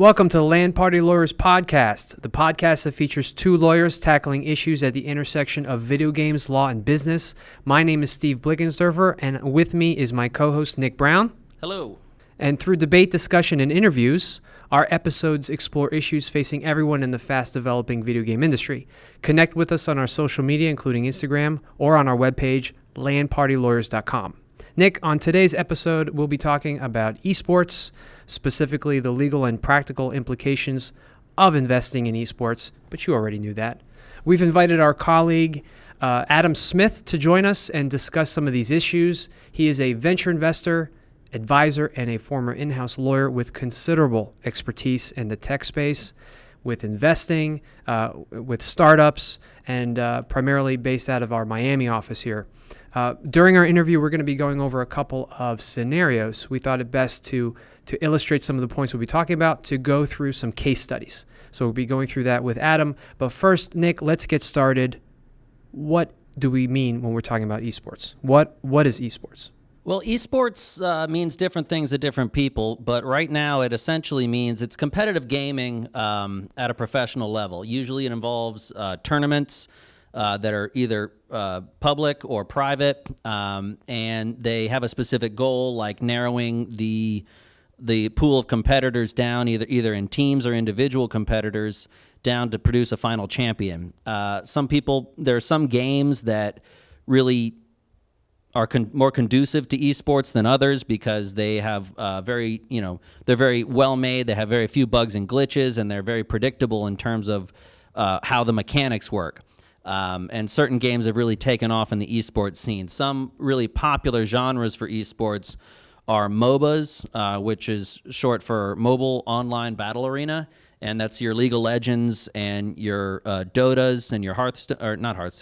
Welcome to the LAN Party Lawyers Podcast, the podcast that features two lawyers tackling issues at the intersection of video games, law, and business. My name is Steve Blickensderfer, and with me is my co-host Nick Brown. Hello. And through debate, discussion, and interviews, our episodes explore issues facing everyone in the fast-developing video game industry. Connect with us on our social media, including Instagram, or on our webpage, landpartylawyers.com. Nick, on today's episode, we'll be talking about esports, specifically the legal and practical implications of investing in esports, but you already knew that. We've invited our colleague, Adam Smith, to join us and discuss some of these issues. He is a venture investor, advisor, and a former in-house lawyer with considerable expertise in the tech space, with investing, with startups, and primarily based out of our Miami office here. During our interview, we're going to be going over a couple of scenarios. We thought it best to illustrate some of the points we'll be talking about, to go through some case studies. So we'll be going through that with Adam. But first, Nick, let's get started. What do we mean when we're talking about esports? What is esports? Well, esports means different things to different people, but right now it essentially means it's competitive gaming at a professional level. Usually it involves tournaments that are either public or private, and they have a specific goal, like narrowing the pool of competitors down, either in teams or individual competitors, down to produce a final champion. There are some games that really are more conducive to esports than others because they have they're very well made. They have very few bugs and glitches, and they're very predictable in terms of how the mechanics work. And certain games have really taken off in the esports scene. Some really popular genres for esports are MOBAs, which is short for Mobile Online Battle Arena, and that's your League of Legends and your Dotas and your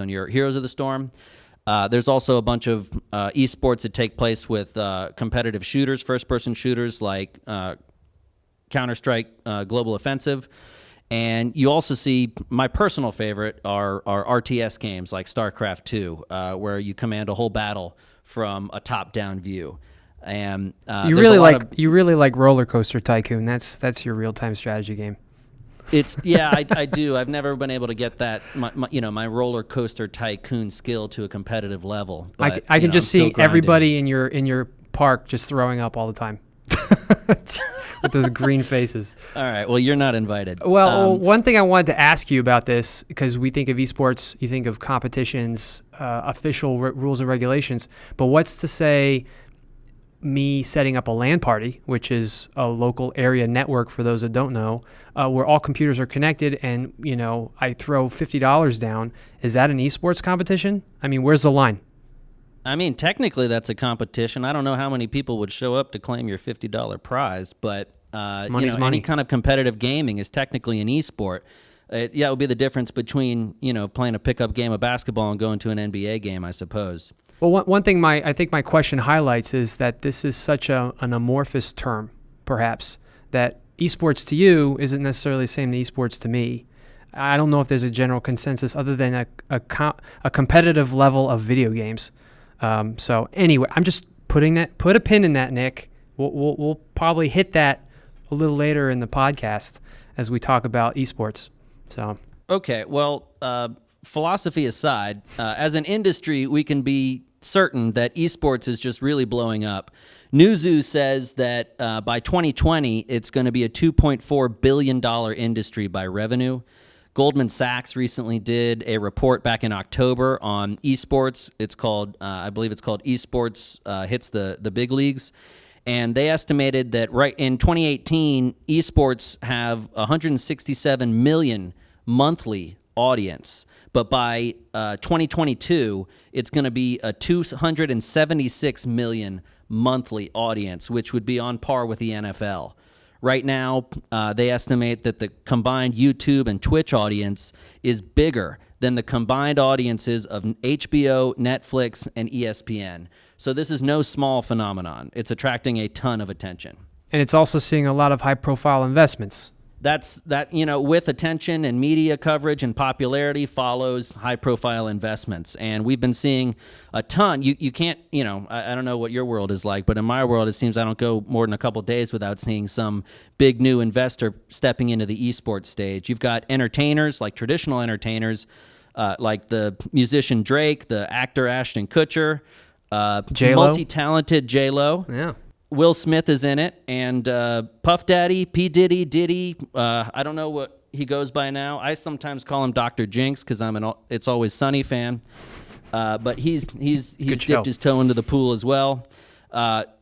your Heroes of the Storm. There's also a bunch of esports that take place with competitive shooters, first-person shooters like Counter-Strike Global Offensive. And you also see, my personal favorite are RTS games like StarCraft 2, where you command a whole battle from a top-down view. And you really like Roller Coaster Tycoon. That's your real-time strategy game. I do. I've never been able to get that my Roller Coaster Tycoon skill to a competitive level. But, I can just see everybody in your park just throwing up all the time. With those green faces. All right. Well, you're not invited. Well, one thing I wanted to ask you about this, because we think of esports, you think of competitions, official rules and regulations, but what's to say me setting up a LAN party, which is a local area network for those that don't know, where all computers are connected, and I throw $50 down. Is that an esports competition? I mean, where's the line? I mean, technically that's a competition. I don't know how many people would show up to claim your $50 prize, but any kind of competitive gaming is technically an esport. It would be the difference between playing a pickup game of basketball and going to an NBA game, I suppose. Well, one thing I think my question highlights is that this is such an amorphous term, perhaps, that esports to you isn't necessarily the same to esports to me. I don't know if there's a general consensus other than a competitive level of video games. So anyway, I'm just put a pin in that, Nick. We'll probably hit that a little later in the podcast as we talk about esports. So okay, well, philosophy aside, as an industry, we can be certain that esports is just really blowing up. Newzoo says that by 2020, it's going to be a $2.4 billion industry by revenue. Goldman Sachs recently did a report back in October on esports. It's called, I believe it's called Esports Hits the Big Leagues. And they estimated that right in 2018, esports have 167 million monthly audience. But by 2022, it's going to be a 276 million monthly audience, which would be on par with the NFL. Right now, they estimate that the combined YouTube and Twitch audience is bigger than the combined audiences of HBO, Netflix, and ESPN. So this is no small phenomenon. It's attracting a ton of attention. And it's also seeing a lot of high-profile investments. with attention and media coverage and popularity follows high-profile investments. And we've been seeing a ton. You can't, I don't know what your world is like, but in my world, it seems I don't go more than a couple days without seeing some big new investor stepping into the esports stage. You've got entertainers, like traditional entertainers, like the musician Drake, the actor Ashton Kutcher, J-Lo. multi-talented J-Lo. Yeah. Will Smith is in it, and Puff Daddy, P. Diddy, I don't know what he goes by now. I sometimes call him Dr. Jinx because I'm an It's Always Sunny fan. But he's dipped his toe into the pool as well.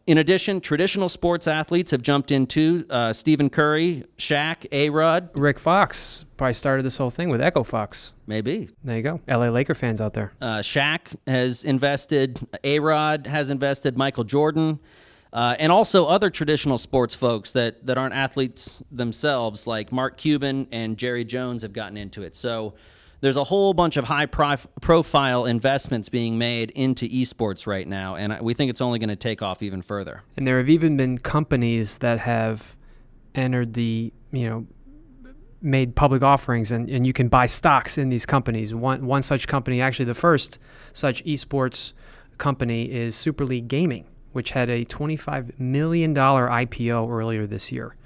In addition, traditional sports athletes have jumped in too. Stephen Curry, Shaq, A-Rod. Rick Fox probably started this whole thing with Echo Fox. Maybe. There you go. LA Laker fans out there. Shaq has invested. A-Rod has invested. Michael Jordan. And also other traditional sports folks that aren't athletes themselves, like Mark Cuban and Jerry Jones, have gotten into it. So there's a whole bunch of high-profile investments being made into esports right now, and we think it's only going to take off even further. And there have even been companies that have entered made public offerings, and you can buy stocks in these companies. One such company, actually the first such esports company, is Super League Gaming, which had a $25 million IPO earlier this year.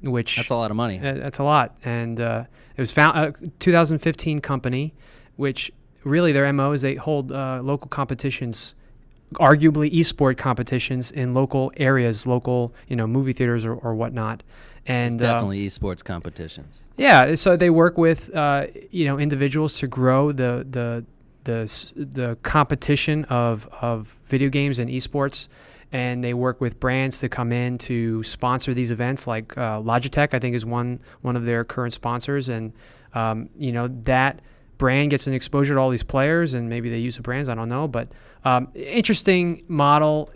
Which that's a lot of money. That's a lot. And it was a 2015 company, which really their MO is they hold local competitions, arguably esport competitions in local areas, local movie theaters or whatnot. And it's definitely esports competitions. Yeah, so they work with individuals to grow the competition of video games and esports, and they work with brands to come in to sponsor these events. Like Logitech, I think, is one of their current sponsors, and that brand gets an exposure to all these players, and maybe they use the brands. I don't know, but interesting model.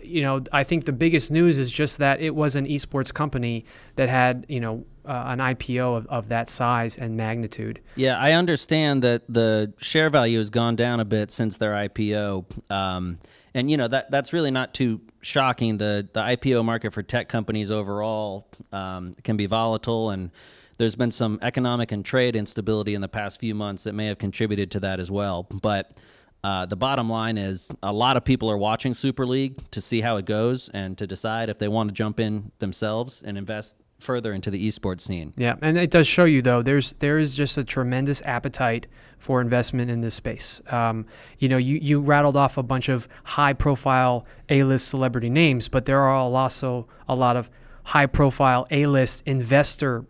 I think the biggest news is just that it was an esports company that had an IPO of that size and magnitude. Yeah, I understand that the share value has gone down a bit since their IPO, and that's really not too shocking. The IPO market for tech companies overall can be volatile, and there's been some economic and trade instability in the past few months that may have contributed to that as well. But the bottom line is a lot of people are watching Super League to see how it goes and to decide if they want to jump in themselves and invest further into the esports scene. Yeah, and it does show you, though, there is just a tremendous appetite for investment in this space. You rattled off a bunch of high-profile A-list celebrity names, but there are also a lot of high-profile A-list investment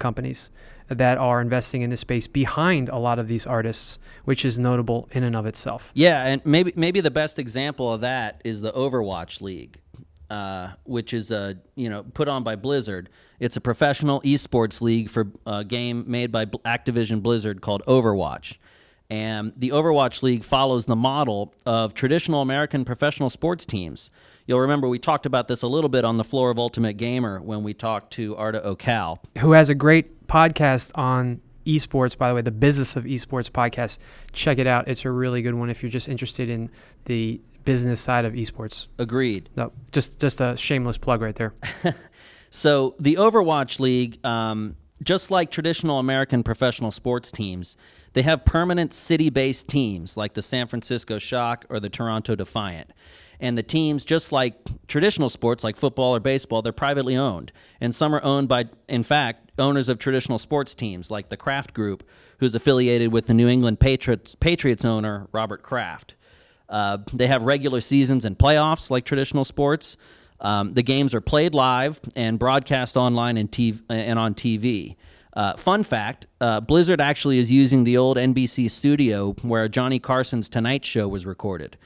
companies that are investing in this space behind a lot of these artists, which is notable in and of itself. Yeah, and maybe the best example of that is the Overwatch League, which is put on by Blizzard. It's a professional esports league for a game made by Activision Blizzard called Overwatch. And the Overwatch League follows the model of traditional American professional sports teams. You'll remember we talked about this a little bit on the floor of Ultimate Gamer when we talked to Arda Okal, who has a great podcast on esports, by the way, the Business of Esports podcast. Check it out. It's a really good one if you're just interested in the business side of esports. Agreed. No, just a shameless plug right there. So the Overwatch League, just like traditional American professional sports teams, they have permanent city-based teams like the San Francisco Shock or the Toronto Defiant. And the teams, just like traditional sports like football or baseball, they're privately owned. And some are owned by, in fact, owners of traditional sports teams like the Kraft Group, who's affiliated with the New England Patriots owner, Robert Kraft. They have regular seasons and playoffs like traditional sports. The games are played live and broadcast online and on TV. Fun fact, Blizzard actually is using the old NBC studio where Johnny Carson's Tonight Show was recorded.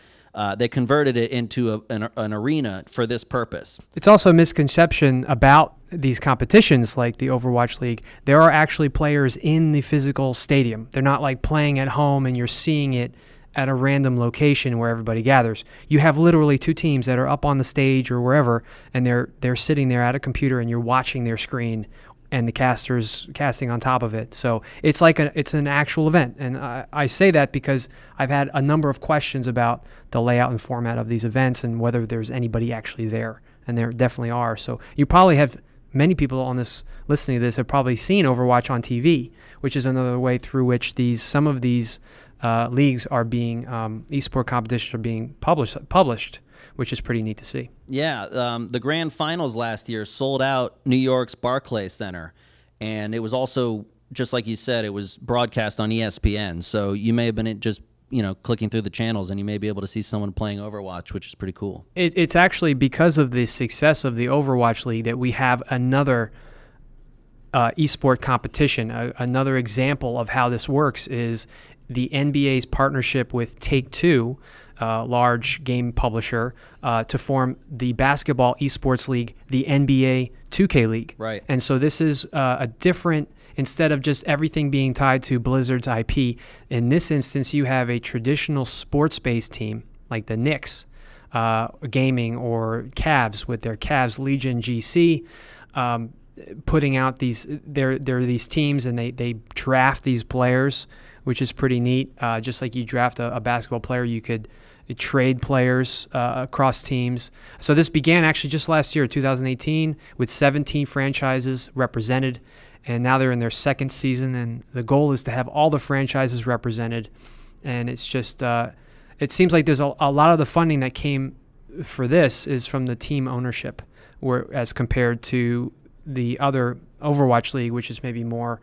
They converted it into an arena for this purpose. It's also a misconception about these competitions like the Overwatch League. There are actually players in the physical stadium. They're not like playing at home and you're seeing it at a random location where everybody gathers. You have literally two teams that are up on the stage or wherever, and they're sitting there at a computer, and you're watching their screen and the casters casting on top of it. So it's like it's an actual event. And I say that because I've had a number of questions about the layout and format of these events and whether there's anybody actually there. And there definitely are. So you probably have many people on this listening to this have probably seen Overwatch on TV, which is another way through which some of these leagues are being esport competitions are being published, which is pretty neat to see. Yeah, the grand finals last year sold out New York's Barclays Center, and it was also, just like you said, it was broadcast on ESPN. So you may have been just clicking through the channels, and you may be able to see someone playing Overwatch, which is pretty cool. It's actually because of the success of the Overwatch League that we have another esport competition. Another example of how this works is the NBA's partnership with Take-Two, large game publisher, to form the basketball esports league, the NBA 2K League. Right. And so this is a different, instead of just everything being tied to Blizzard's IP, in this instance you have a traditional sports-based team like the Knicks, gaming, or Cavs with their Cavs Legion GC, putting out there are these teams, and they draft these players, which is pretty neat. Just like you draft a basketball player, you could trade players across teams. So this began actually just last year, 2018, with 17 franchises represented, and now they're in their second season, and the goal is to have all the franchises represented. And it's just, it seems like there's a lot of the funding that came for this is from the team ownership, as compared to the other Overwatch League, which is maybe more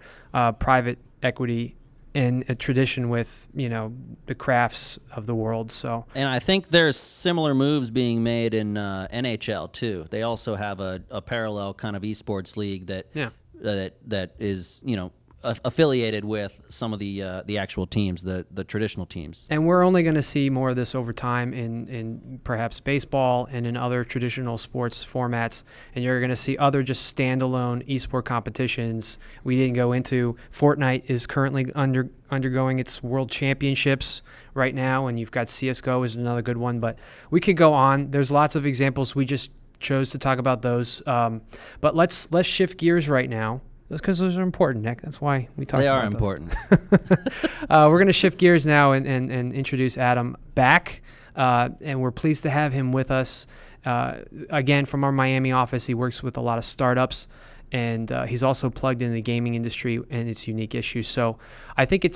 private equity in a tradition with, the crafts of the world. So, and I think there's similar moves being made in NHL too. They also have a parallel kind of esports league that is affiliated with some of the actual teams, the traditional teams. And we're only going to see more of this over time in perhaps baseball and in other traditional sports formats. And you're going to see other just standalone esport competitions. We didn't go into Fortnite is currently undergoing its world championships right now, and you've got CS:GO is another good one. But we could go on. There's lots of examples. We just chose to talk about those. But let's shift gears right now. Because those are important, Nick. That's why we talked about those. They are important. We're going to shift gears now and introduce Adam back. And we're pleased to have him with us. Again, from our Miami office, he works with a lot of startups. And he's also plugged in the gaming industry and its unique issues. So I think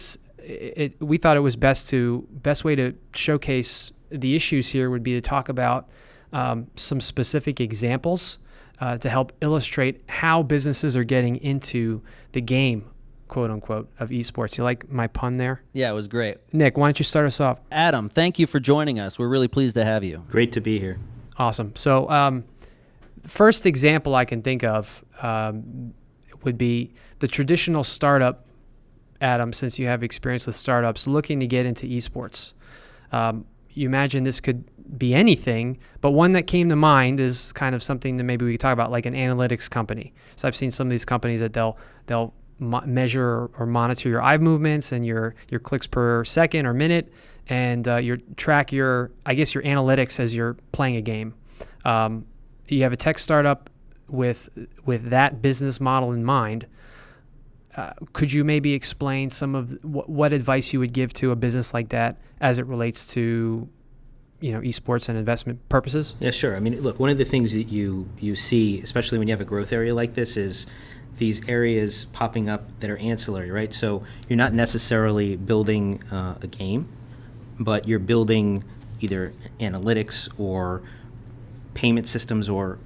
we thought it was best way to showcase the issues here would be to talk about some specific examples to help illustrate how businesses are getting into the game, quote unquote, of esports. You like my pun there? Yeah, it was great. Nick, why don't you start us off? Adam, thank you for joining us. We're really pleased to have you. Great to be here. Awesome. So first example I can think of would be the traditional startup, Adam, since you have experience with startups, looking to get into esports. You imagine this could be anything, but one that came to mind is kind of something that maybe we could talk about, like an analytics company. So I've seen some of these companies that they'll measure or monitor your eye movements and your clicks per second or minute, and track your analytics as you're playing a game. You have a tech startup with that business model in mind. Could you maybe explain some of what advice you would give to a business like that as it relates to esports and investment purposes? Yeah, sure. I mean, look, one of the things that you see, especially when you have a growth area like this, is these areas popping up that are ancillary, right? So you're not necessarily building a game, but you're building either analytics or payment systems or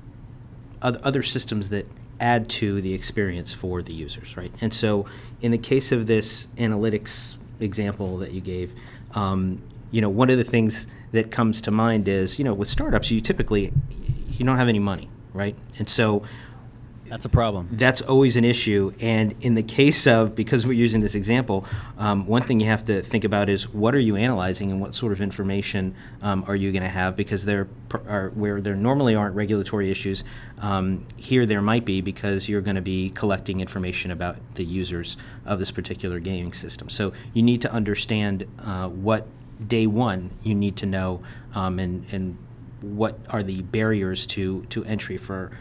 other systems that add to the experience for the users, right? And so in the case of this analytics example that you gave, one of the things that comes to mind is, with startups, you don't have any money, right? And so that's a problem. That's always an issue. And in the case of, because we're using this example, one thing you have to think about is what are you analyzing and what sort of information are you going to have? Because where there normally aren't regulatory issues, here there might be, because you're going to be collecting information about the users of this particular gaming system. So you need to understand what day one you need to know, and what are the barriers to entry for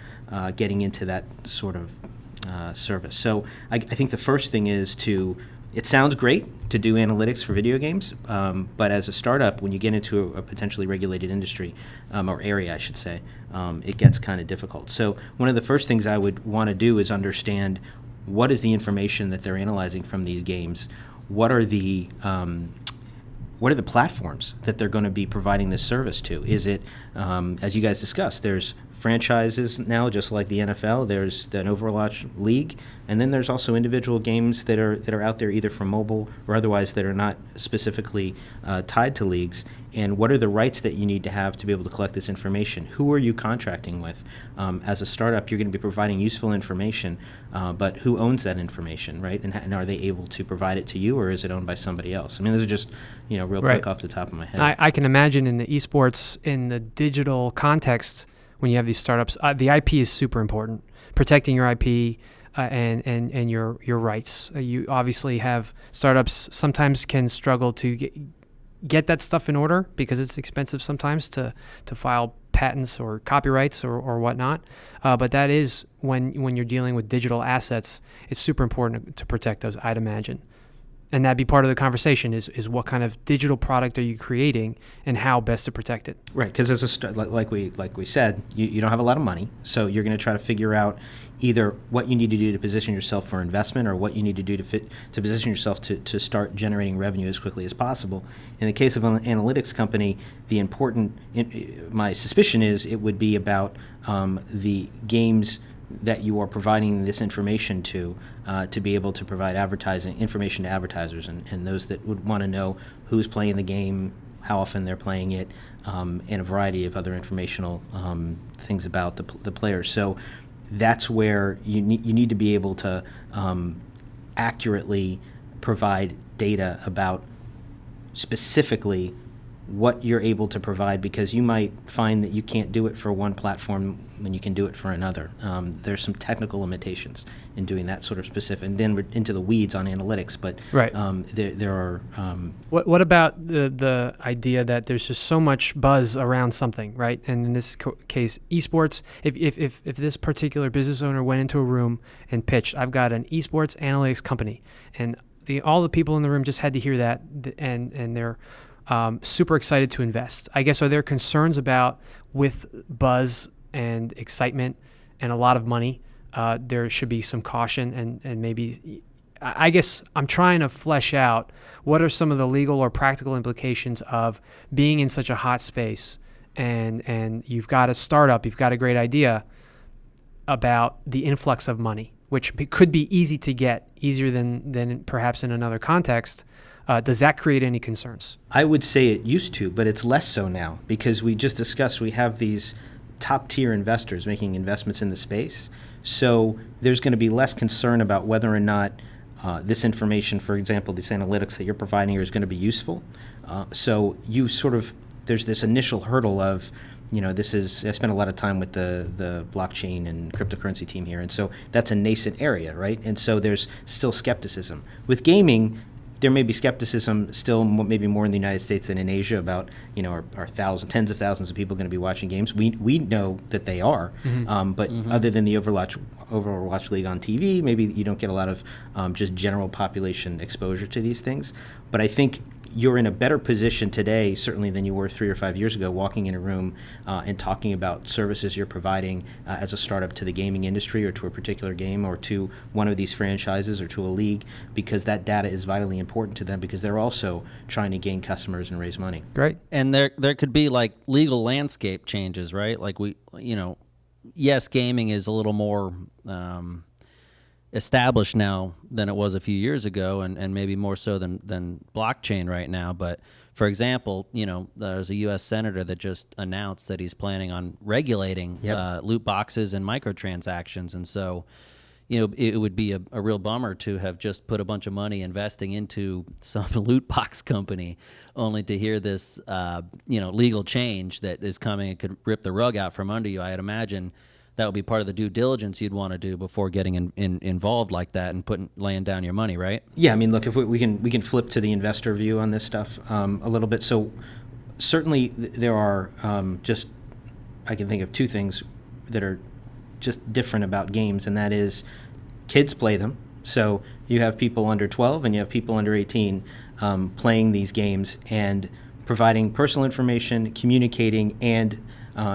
getting into that sort of service. So I think the first thing is to it sounds great to do analytics for video games, but as a startup, when you get into a potentially regulated industry, or area, I should say, it gets kind of difficult. So one of the first things I would want to do is understand what is the information that they're analyzing from these games. What are the platforms that they're going to be providing this service to? Is it, as you guys discussed, there's franchises now, just like the NFL. There's an Overwatch League, and then there's also individual games that are out there either from mobile or otherwise that are not specifically tied to leagues. And what are the rights that you need to have to be able to collect this information? Who are you contracting with? As a startup, you're going to be providing useful information, but who owns that information, right? And are they able to provide it to you, or is it owned by somebody else? I mean, those are just, real Right. quick off the top of my head. I can imagine in the esports, in the digital context, when you have these startups, the IP is super important. Protecting your IP and your rights. You obviously have startups sometimes can struggle to get that stuff in order because it's expensive sometimes to file patents or copyrights or whatnot. But that is when you're dealing with digital assets, it's super important to protect those, I'd imagine. And that'd be part of the conversation is what kind of digital product are you creating and how best to protect it. Right, because like we said, you don't have a lot of money, so you're going to try to figure out either what you need to do to position yourself for investment or what you need to do to position yourself to start generating revenue as quickly as possible. In the case of an analytics company, my suspicion is it would be about the games that you are providing this information to be able to provide advertising information to advertisers and those that would want to know who's playing the game, how often they're playing it, and a variety of other informational things about the players. So that's where you need to be able to accurately provide data about specifically what you're able to provide, because you might find that you can't do it for one platform when you can do it for another. There's some technical limitations in doing that sort of specific, and then we're into the weeds on analytics, but Right. there are... What about the idea that there's just so much buzz around something, right? And in this case, esports, if this particular business owner went into a room and pitched, I've got an esports analytics company, and all the people in the room just had to hear that, and they're super excited to invest. I guess, are there concerns about with buzz and excitement and a lot of money, there should be some caution and maybe, I guess I'm trying to flesh out what are some of the legal or practical implications of being in such a hot space and you've got a startup, you've got a great idea about the influx of money, which could be easy to get, easier than perhaps in another context. Does that create any concerns? I would say it used to, but it's less so now, because we just discussed we have these top-tier investors making investments in the space. So there's going to be less concern about whether or not this information, for example, these analytics that you're providing is going to be useful. So you there's this initial hurdle of, I spent a lot of time with the blockchain and cryptocurrency team here, and so that's a nascent area, right? And so there's still skepticism. With gaming, there may be skepticism still, maybe more in the United States than in Asia about, are tens of thousands of people going to be watching games? We know that they are, but other than the Overwatch League on TV, maybe you don't get a lot of just general population exposure to these things. But I think you're in a better position today, certainly than you were 3 or 5 years ago, walking in a room and talking about services you're providing as a startup to the gaming industry or to a particular game or to one of these franchises or to a league, because that data is vitally important to them because they're also trying to gain customers and raise money. Great. And there could be like legal landscape changes, right? Like yes, gaming is a little more established now than it was a few years ago, and maybe more so than blockchain right now. But for example, there's a U.S. senator that just announced that he's planning on regulating loot boxes and microtransactions, and so it would be a real bummer to have just put a bunch of money investing into some loot box company only to hear this legal change that is coming and could rip the rug out from under you. I'd imagine that would be part of the due diligence you'd want to do before getting involved like that and laying down your money, right? Yeah, I mean, look, if we can flip to the investor view on this stuff a little bit. So certainly there are I can think of two things that are just different about games, and that is kids play them. So you have people under 12 and you have people under 18 playing these games and providing personal information, communicating, and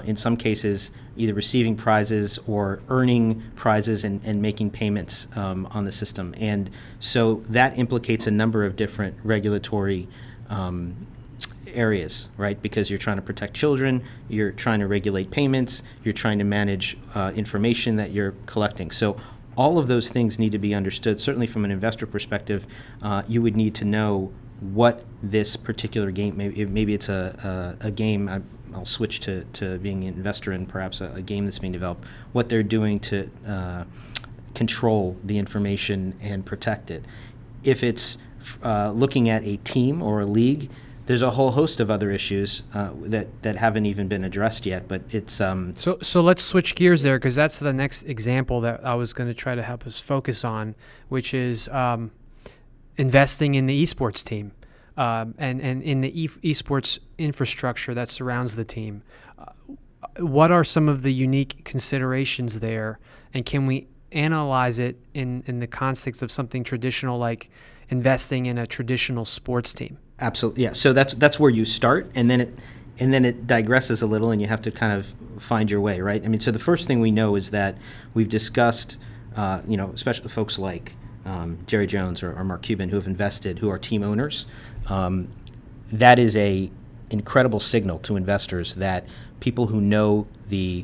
in some cases either receiving prizes or earning prizes and making payments on the system. And so that implicates a number of different regulatory areas, right? Because you're trying to protect children, you're trying to regulate payments, you're trying to manage information that you're collecting. So all of those things need to be understood. Certainly from an investor perspective, you would need to know what this particular game, maybe it's a game, I'll switch to being an investor in perhaps a game that's being developed, what they're doing to control the information and protect it. If it's looking at a team or a league, there's a whole host of other issues that haven't even been addressed yet, but it's... So let's switch gears there, because that's the next example that I was going to try to help us focus on, which is investing in the esports team and in the esports infrastructure that surrounds the team. What are some of the unique considerations there, and can we analyze it in the context of something traditional like investing in a traditional sports team? Absolutely, yeah. So that's where you start, and then it digresses a little, and you have to kind of find your way, right? I mean, so the first thing we know is that we've discussed, especially folks like Jerry Jones or Mark Cuban, who have invested, who are team owners. That is a incredible signal to investors that people who know the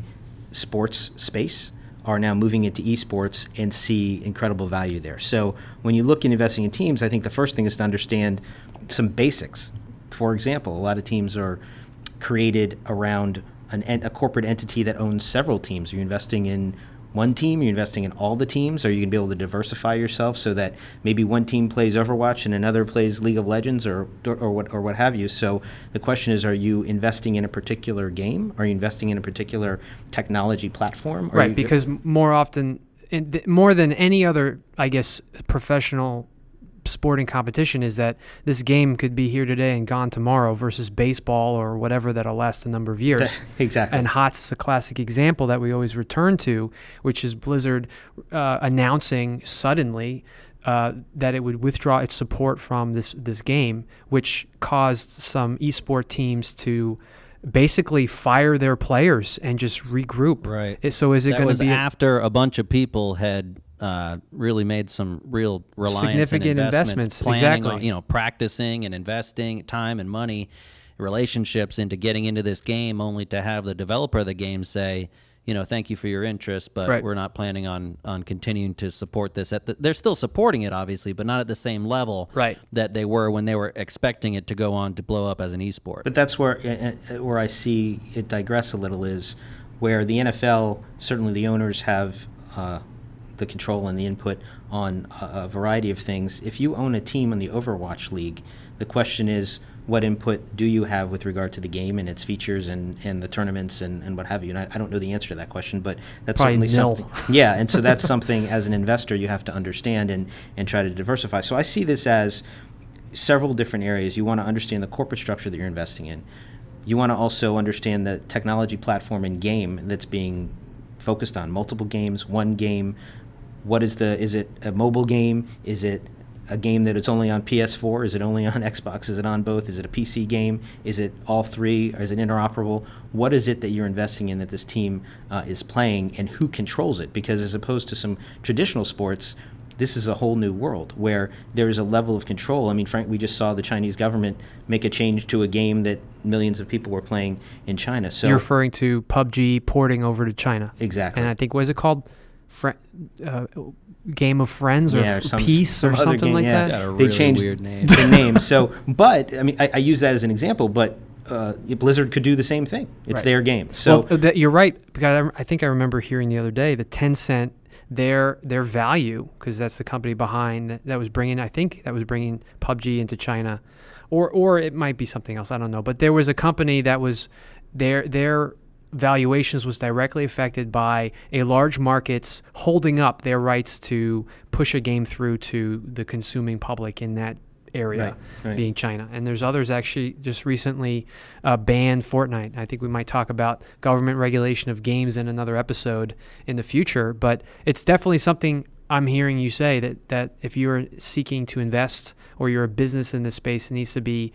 sports space are now moving into esports and see incredible value there. So when you look at investing in teams, I think the first thing is to understand some basics. For example, a lot of teams are created around a corporate entity that owns several teams. Are you investing in one team? Are you investing in all the teams? Are you going to be able to diversify yourself so that maybe one team plays Overwatch and another plays League of Legends or what have you? So the question is, are you investing in a particular game? Are you investing in a particular technology platform? Right, because more often, more than any other, I guess, professional sporting competition, is that this game could be here today and gone tomorrow versus baseball or whatever that'll last a number of years. Exactly. And HOTS is a classic example that we always return to, which is Blizzard announcing suddenly that it would withdraw its support from this game, which caused some esport teams to basically fire their players and just regroup. Right. So is it going to be after a bunch of people had really made some real reliance significant and investments, planning exactly. on, practicing and investing time and money, relationships into getting into this game, only to have the developer of the game say, thank you for your interest, but right. we're not planning on continuing to support this. They're still supporting it, obviously, but not at the same level right. that they were when they were expecting it to go on to blow up as an esport. But that's where I see it digress a little, is where the NFL, certainly the owners have the control and the input on a variety of things. If you own a team in the Overwatch League, the question is, what input do you have with regard to the game and its features and the tournaments and what have you? And I don't know the answer to that question, but that's probably certainly something. Yeah, and so that's something as an investor you have to understand and try to diversify. So I see this as several different areas. You want to understand the corporate structure that you're investing in. You want to also understand the technology platform and game that's being focused on. Multiple games, one game. Is it a mobile game? Is it a game that it's only on PS4? Is it only on Xbox? Is it on both? Is it a PC game? Is it all three? Is it interoperable? What is it that you're investing in that this team is playing, and who controls it? Because as opposed to some traditional sports, this is a whole new world where there is a level of control. I mean, Frank, we just saw the Chinese government make a change to a game that millions of people were playing in China. So you're referring to PUBG porting over to China. Exactly. And I think, what is it called? Game of Friends or Peace or something game, like yeah. that. Got a They really changed weird name. the name. So, but I mean, I use that as an example. But Blizzard could do the same thing. It's Right. their game. So you're right, because I think I remember hearing the other day that Tencent, their value, because that's the company behind that was bringing PUBG into China, or it might be something else. I don't know. But there was a company that was their valuations was directly affected by a large market's holding up their rights to push a game through to the consuming public in that area, right. being China. And there's others actually just recently banned Fortnite. I think we might talk about government regulation of games in another episode in the future, but it's definitely something I'm hearing you say that if you're seeking to invest or you're a business in this space, it needs to be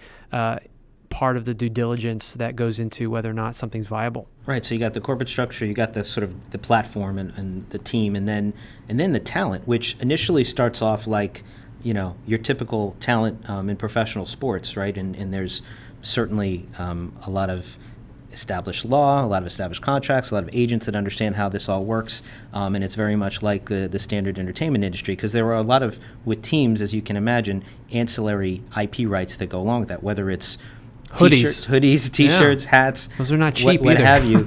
part of the due diligence that goes into whether or not something's viable. Right. So you got the corporate structure, you got the sort of the platform and the team, and then the talent, which initially starts off like, your typical talent in professional sports, right? And there's certainly a lot of established law, a lot of established contracts, a lot of agents that understand how this all works, and it's very much like the standard entertainment industry, because there are a lot of, with teams, as you can imagine, ancillary IP rights that go along with that, whether it's hoodies, T-shirts, hats. Those are not cheap what either. have you,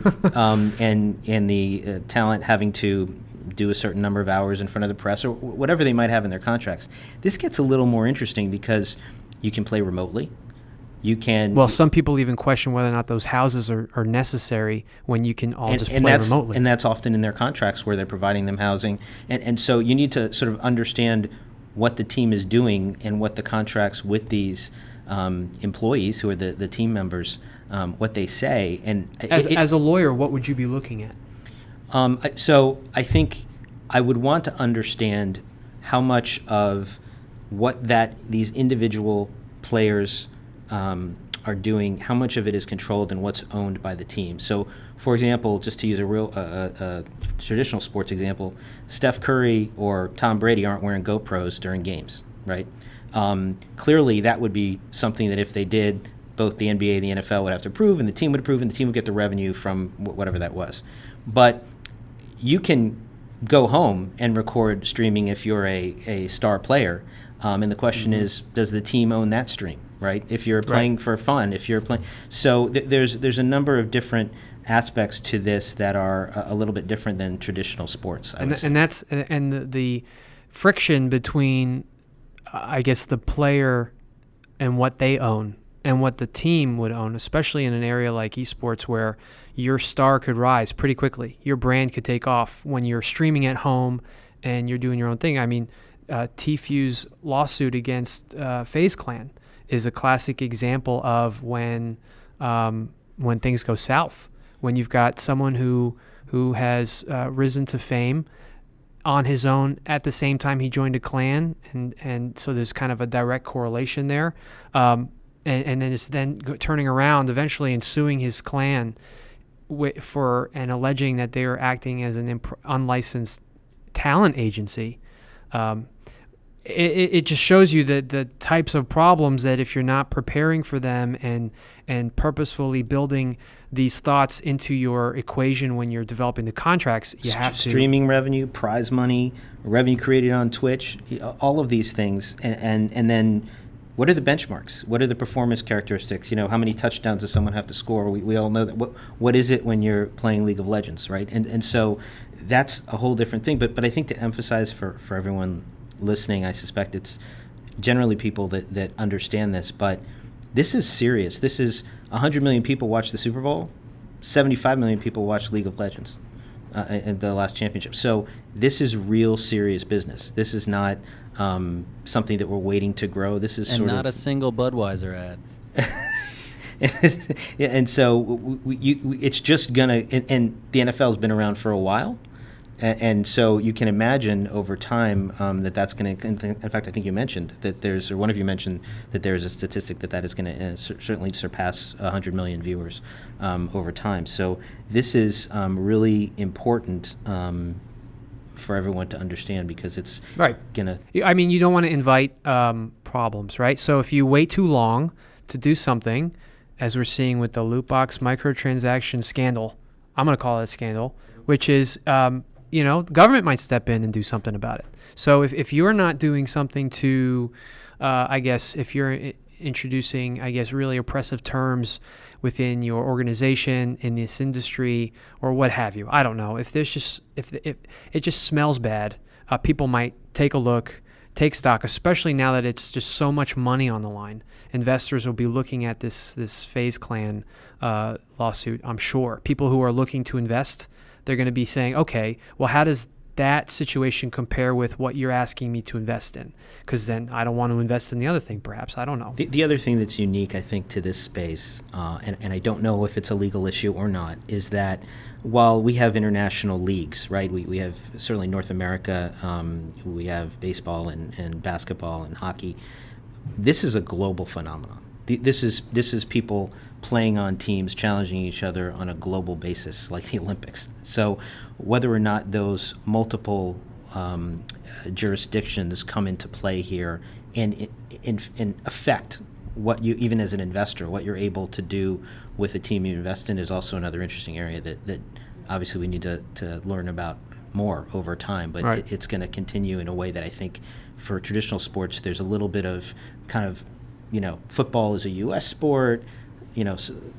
and the talent having to do a certain number of hours in front of the press or whatever they might have in their contracts. This gets a little more interesting because you can play remotely. You can. Well, some people even question whether or not those houses are necessary when you can all just play remotely. And that's often in their contracts where they're providing them housing. And so you need to sort of understand what the team is doing and what the contracts with these employees, who are the team members, what they say. And as a lawyer, what would you be looking at? So I think I would want to understand how much of what these individual players are doing, how much of it is controlled and what's owned by the team. So, for example, just to use a real traditional sports example, Steph Curry or Tom Brady aren't wearing GoPros during games, right? Clearly, that would be something that if they did, both the NBA and the NFL would have to approve, and the team would approve, and the team would get the revenue from whatever that was. But you can go home and record streaming if you're a star player, and the question is, does the team own that stream? Right? If you're playing for fun, if you're playing, so there's a number of different aspects to this that are a little bit different than traditional sports. And the friction between, I guess, the player and what they own and what the team would own, especially in an area like esports where your star could rise pretty quickly, your brand could take off when you're streaming at home and you're doing your own thing. I mean, Tfue's lawsuit against FaZe Clan is a classic example of when things go south, when you've got someone who has risen to fame on his own at the same time he joined a clan, and so there's kind of a direct correlation there, and then it's turning around eventually and suing his clan and alleging that they are acting as an unlicensed talent agency. It just shows you that the types of problems that if you're not preparing for them and purposefully building these thoughts into your equation when you're developing the contracts, you have to. Streaming revenue, prize money, revenue created on Twitch, all of these things. And then what are the benchmarks? What are the performance characteristics? How many touchdowns does someone have to score? We all know that. What is it when you're playing League of Legends, right? And so that's a whole different thing. But I think to emphasize for everyone listening, I suspect it's generally people that understand this, but this is serious. This is 100 million people watch the Super Bowl, 75 million people watch League of Legends in the last championship. So this is real serious business. This is not something that we're waiting to grow. This is not a single Budweiser ad. Yeah, and so it's just gonna. And the NFL has been around for a while. And so you can imagine over time that's going to, in fact, I think you mentioned that one of you mentioned that there's a statistic that is going to certainly surpass 100 million viewers over time. So this is really important for everyone to understand because it's going to. I mean, you don't want to invite problems, right? So if you wait too long to do something, as we're seeing with the loot box microtransaction scandal, I'm going to call it a scandal, which is. Government might step in and do something about it. So if you're not doing something to, I guess, if you're introducing, I guess, really oppressive terms within your organization, in this industry, or what have you, I don't know. If it just smells bad, people might take a look, take stock, especially now that it's just so much money on the line. Investors will be looking at this FaZe Clan lawsuit, I'm sure. People who are looking to invest, they're going to be saying, okay, well, how does that situation compare with what you're asking me to invest in? Because then I don't want to invest in the other thing, perhaps. I don't know. The other thing that's unique, I think, to this space, and I don't know if it's a legal issue or not, is that while we have international leagues, right? We have certainly North America, we have baseball and basketball and hockey. This is a global phenomenon. This is people playing on teams, challenging each other on a global basis, like the Olympics. So whether or not those multiple jurisdictions come into play here and affect what you, even as an investor, what you're able to do with a team you invest in is also another interesting area that obviously we need to learn about more over time. But right. It's going to continue in a way that I think for traditional sports, there's a little bit of kind of, football is a U.S. sport.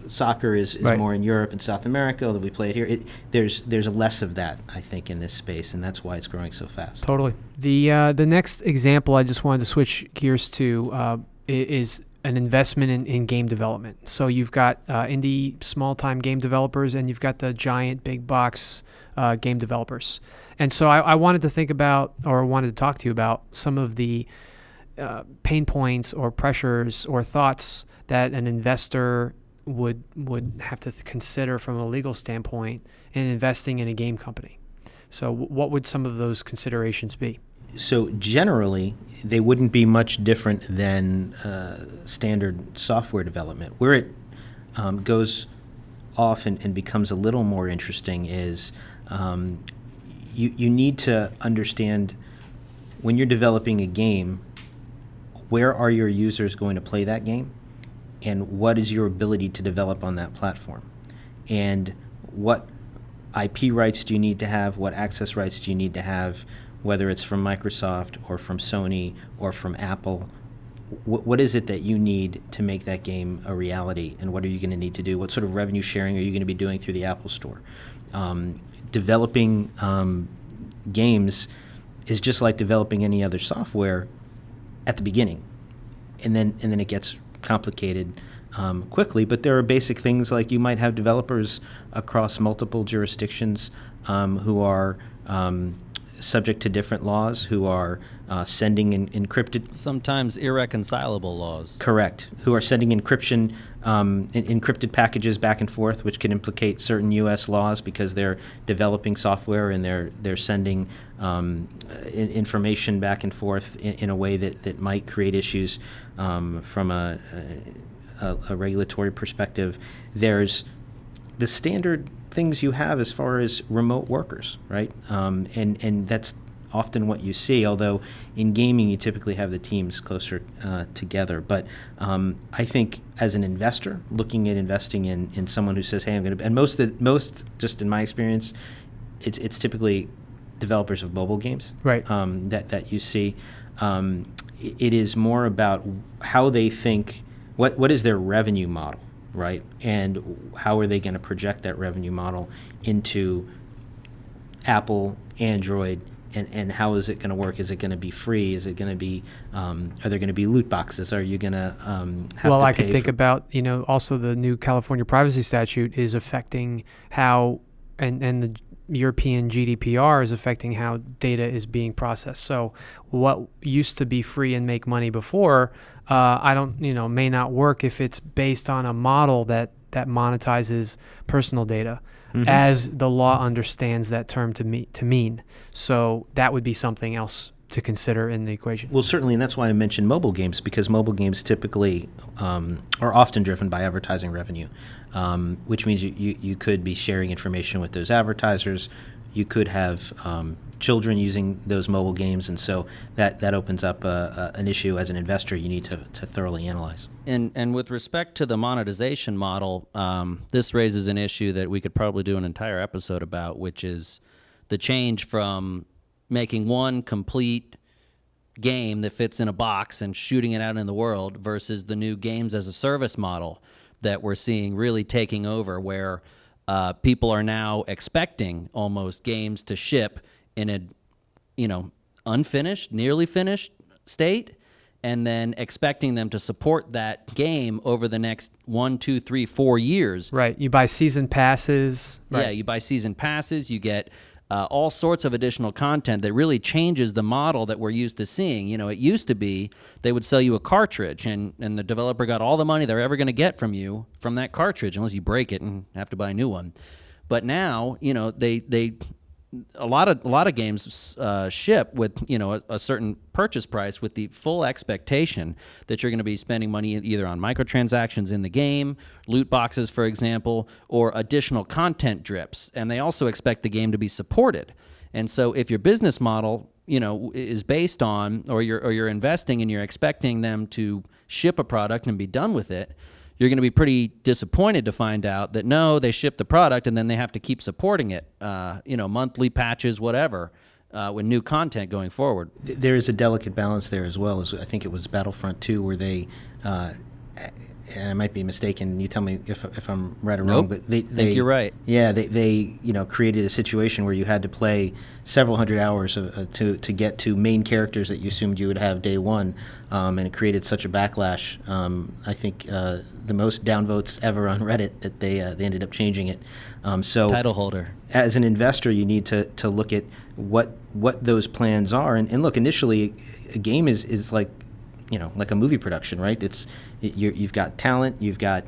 Soccer is right. more in Europe and South America, although we play it here. There's less of that, I think, in this space, and that's why it's growing so fast. Totally. The next example I just wanted to switch gears to is an investment in game development. So you've got indie small-time game developers, and you've got the giant big box game developers. And so I wanted to think about, or wanted to talk to you about some of the pain points or pressures or thoughts that an investor would have to consider from a legal standpoint in investing in a game company. So what would some of those considerations be? So generally, they wouldn't be much different than standard software development. Where it goes off and becomes a little more interesting is you need to understand when you're developing a game, where are your users going to play that game? And what is your ability to develop on that platform? And what IP rights do you need to have? What access rights do you need to have, whether it's from Microsoft or from Sony or from Apple? What is it that you need to make that game a reality? And what are you going to need to do? What sort of revenue sharing are you going to be doing through the Apple Store? Developing games is just like developing any other software at the beginning. And then it gets complicated quickly, but there are basic things like you might have developers across multiple jurisdictions who are subject to different laws, who are sending encrypted... Sometimes irreconcilable laws. Correct. Who are sending encrypted packages back and forth, which can implicate certain U.S. laws because they're developing software and they're sending information back and forth in a way that might create issues from a regulatory perspective. There's the standard things you have as far as remote workers, right? And that's often what you see, although in gaming you typically have the teams closer together. But I think as an investor, looking at investing in someone who says, hey, I'm going to... And most, just in my experience, it's typically developers of mobile games, right? That you see. It is more about how they think, what is their revenue model, right? And how are they going to project that revenue model into Apple, Android, and how is it going to work? Is it going to be free? Is it going to be, are there going to be loot boxes? Are you going to have well, to I pay could think about, also the new California privacy statute is affecting how, and the European GDPR is affecting how data is being processed. So what used to be free and make money before, may not work if it's based on a model that monetizes personal data, as the law understands that term to mean. So that would be something else to consider in the equation. Well, certainly, and that's why I mentioned mobile games, because mobile games typically are often driven by advertising revenue, which means you could be sharing information with those advertisers. You could have children using those mobile games, and so that opens up an issue as an investor you need to thoroughly analyze. And with respect to the monetization model, this raises an issue that we could probably do an entire episode about, which is the change from making one complete game that fits in a box and shooting it out in the world versus the new games as a service model that we're seeing really taking over, where people are now expecting almost games to ship in a unfinished, nearly finished state, and then expecting them to support that game over the next 1, 2, 3, 4 years. Right. You buy season passes. Right. Yeah, you buy season passes. You get all sorts of additional content that really changes the model that we're used to seeing. It used to be they would sell you a cartridge, and the developer got all the money they're ever going to get from you from that cartridge, unless you break it and have to buy a new one. But now, they a lot of games ship with a certain purchase price with the full expectation that you're going to be spending money either on microtransactions in the game, loot boxes, for example, or additional content drips. And they also expect the game to be supported. And so if your business model is based on, or you're investing and you're expecting them to ship a product and be done with it, you're going to be pretty disappointed to find out that no, they ship the product and then they have to keep supporting it, monthly patches, whatever, with new content going forward. There is a delicate balance there as well. As I think it was Battlefront 2 where they, and I might be mistaken, you tell me if I'm right or wrong, but they think you're right. Yeah, they created a situation where you had to play several hundred hours to get to main characters that you assumed you would have day one, and it created such a backlash. I think the most downvotes ever on Reddit that they ended up changing it. So title holder. As an investor, you need to look at what those plans are, and look, initially a game is like a movie production, right? You've got talent, you've got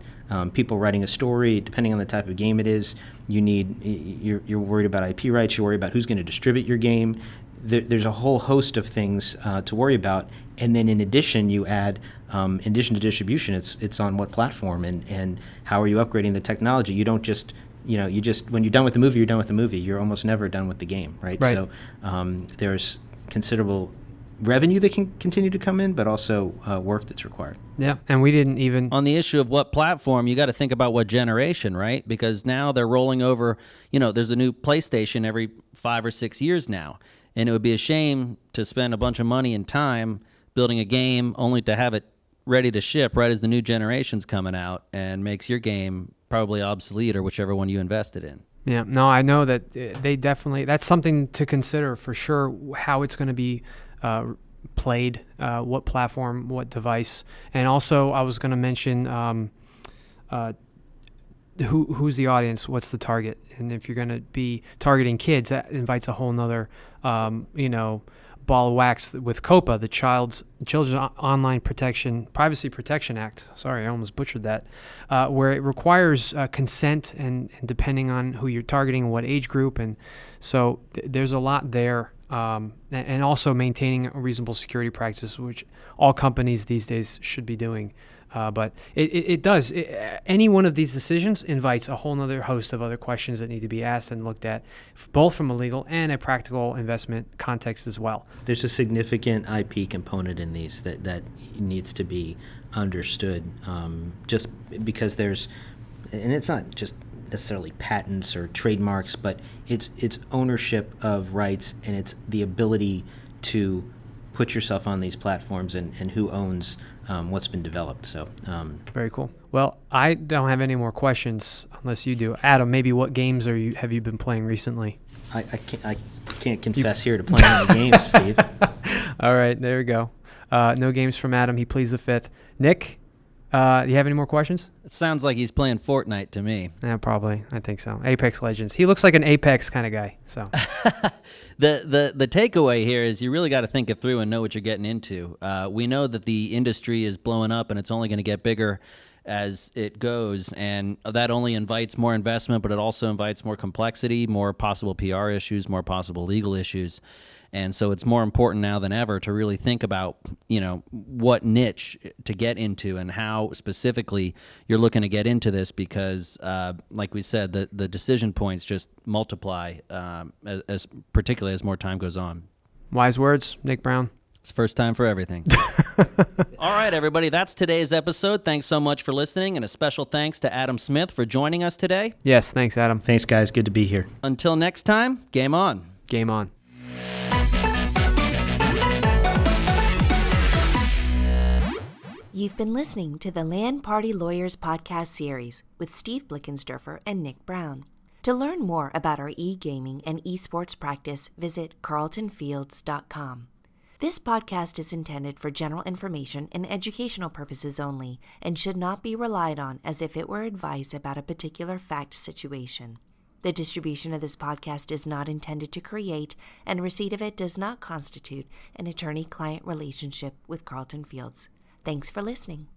people writing a story. Depending on the type of game it is, you're worried about IP rights. You're worried about who's going to distribute your game. There's a whole host of things to worry about. And then in addition, you add, in addition to distribution, it's on what platform and how are you upgrading the technology. You don't just when you're done with the movie, you're done with the movie. You're almost never done with the game, right? So there's considerable revenue that can continue to come in, but also work that's required. Yeah, and we didn't even... On the issue of what platform, you got to think about what generation, right? Because now they're rolling over, there's a new PlayStation every 5 or 6 years now, and it would be a shame to spend a bunch of money and time building a game only to have it ready to ship right as the new generation's coming out and makes your game probably obsolete or whichever one you invested in. Yeah, no, I know that they definitely... That's something to consider for sure, how it's going to be played, what platform, what device, and also I was going to mention who's the audience, what's the target, and if you're going to be targeting kids, that invites a whole nother ball of wax with COPA, the Children's Online Privacy Protection Act. Sorry, I almost butchered that, where it requires consent and depending on who you're targeting and what age group, and so there's a lot there. And also maintaining a reasonable security practice, which all companies these days should be doing. But it does. Any one of these decisions invites a whole other host of other questions that need to be asked and looked at, both from a legal and a practical investment context as well. There's a significant IP component in these that needs to be understood, just because there's, and it's not just necessarily patents or trademarks, but it's ownership of rights, and it's the ability to put yourself on these platforms and who owns what's been developed. So very cool. Well, I don't have any more questions unless you do. Adam, maybe what games have you been playing recently? I can't confess here to playing any games, Steve. All right, there we go. No games from Adam. He pleads the fifth. Nick, do you have any more questions? It sounds like he's playing Fortnite to me. Yeah, probably. I think so. Apex Legends. He looks like an Apex kind of guy. So the takeaway here is you really got to think it through and know what you're getting into. We know that the industry is blowing up and it's only going to get bigger as it goes, and that only invites more investment, but it also invites more complexity, more possible PR issues, more possible legal issues. And so it's more important now than ever to really think about, what niche to get into and how specifically you're looking to get into this, because, like we said, the decision points just multiply, as particularly as more time goes on. Wise words, Nick Brown. It's first time for everything. All right, everybody, that's today's episode. Thanks so much for listening, and a special thanks to Adam Smith for joining us today. Yes, thanks, Adam. Thanks, guys. Good to be here. Until next time, game on. Game on. You've been listening to the LAN Party Lawyers podcast series with Steve Blickensderfer and Nick Brown. To learn more about our e-gaming and esports practice, visit carltonfields.com. This podcast is intended for general information and educational purposes only and should not be relied on as if it were advice about a particular fact situation. The distribution of this podcast is not intended to create, and receipt of it does not constitute an attorney-client relationship with Carlton Fields. Thanks for listening.